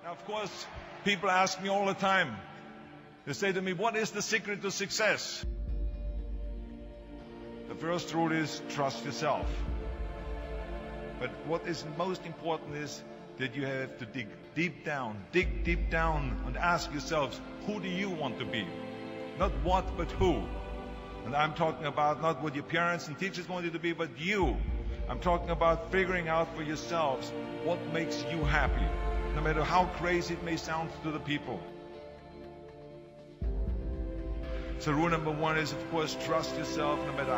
Of course, people ask me all the time. They say to me, what is the secret to success? The first rule is trust yourself. But what is most important is that you have to dig deep down and ask yourselves, who do you want to be? Not what, but who. And I'm talking about not what your parents and teachers want you to be, but you. I'm talking about figuring out for yourselves what makes you happy, no matter how crazy it may sound to the people. So rule number one is, of course, trust yourself no matter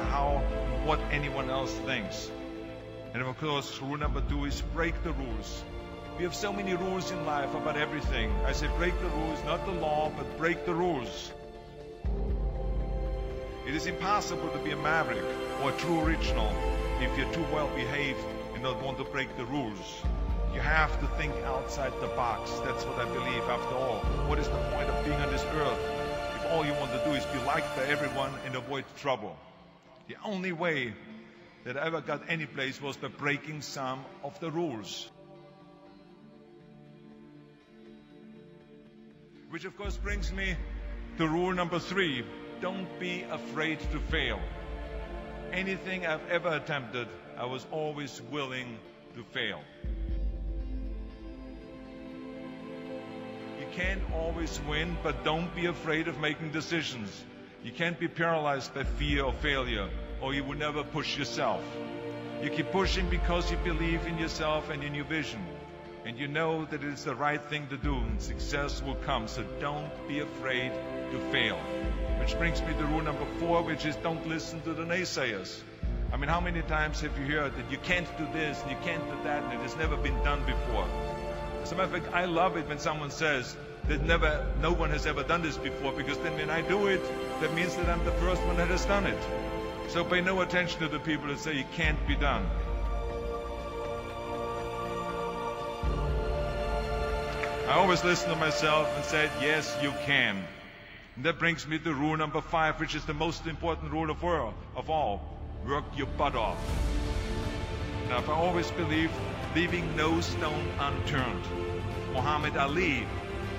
what anyone else thinks. And of course, rule number two is break the rules. We have so many rules in life about everything. I say break the rules, not the law, but break the rules. It is impossible to be a maverick or a true original if you're too well behaved and don't want to break the rules. You have to think outside the box. That's what I believe after all. What is the point of being on this earth if all you want to do is be liked by everyone and avoid trouble? The only way that I ever got any place was by breaking some of the rules. Which of course brings me to rule number three. Don't be afraid to fail. Anything I've ever attempted, I was always willing to fail. You can't always win, but don't be afraid of making decisions. You can't be paralyzed by fear of failure, or you will never push yourself. You keep pushing because you believe in yourself and in your vision. And you know that it is the right thing to do, and success will come. So don't be afraid to fail. Which brings me to rule number four, which is don't listen to the naysayers. I mean, how many times have you heard that you can't do this and you can't do that and it has never been done before? As a matter of fact, I love it when someone says that no one has ever done this before, because then when I do it, that means that I'm the first one that has done it. So pay no attention to the people that say it can't be done. I always listen to myself and said, yes, you can. And that brings me to rule number five, which is the most important rule of all. Work your butt off. Now, I always believed leaving no stone unturned. Muhammad Ali,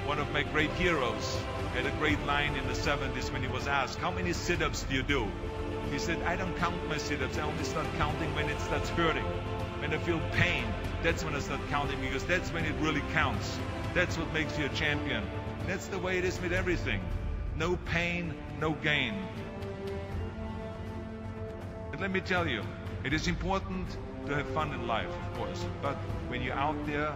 one of my great heroes, had a great line in the 70s when he was asked, how many sit-ups do you do? He said, I don't count my sit-ups. I only start counting when it starts hurting. When I feel pain, that's when I start counting, because that's when it really counts. That's what makes you a champion. That's the way it is with everything. No pain, no gain. But let me tell you, it is important to have fun in life, of course. But when you're out there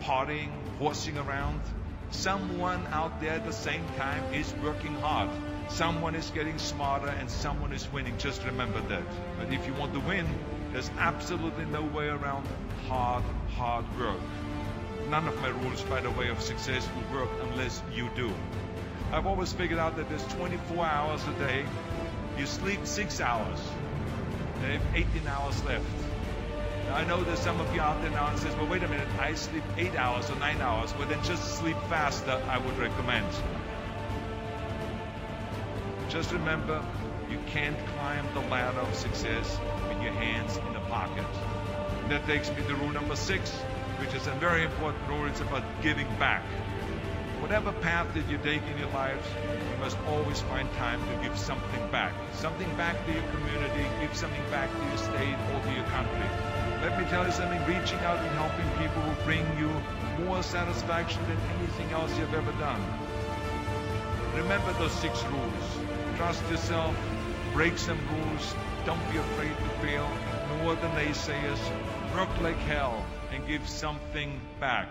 partying, horsing around, someone out there at the same time is working hard. Someone is getting smarter and someone is winning. Just remember that. But if you want to win, there's absolutely no way around hard work. None of my rules, by the way, of success will work unless you do. I've always figured out that there's 24 hours a day. You sleep 6 hours. You have 18 hours left. Now, I know there's some of you out there now and says, well, wait a minute, I sleep 8 hours or 9 hours. Well, then just sleep faster, I would recommend. Just remember, you can't climb the ladder of success with your hands in the pocket. And that takes me to rule number 6, which is a very important rule. It's about giving back. Whatever path that you take in your lives, you must always find time to give something back. Something back to your community, give something back to your state or to your country. Let me tell you something, reaching out and helping people will bring you more satisfaction than anything else you've ever done. Remember those 6 rules. Trust yourself, break some rules, don't be afraid to fail, ignore the naysayers, work like hell, and give something back.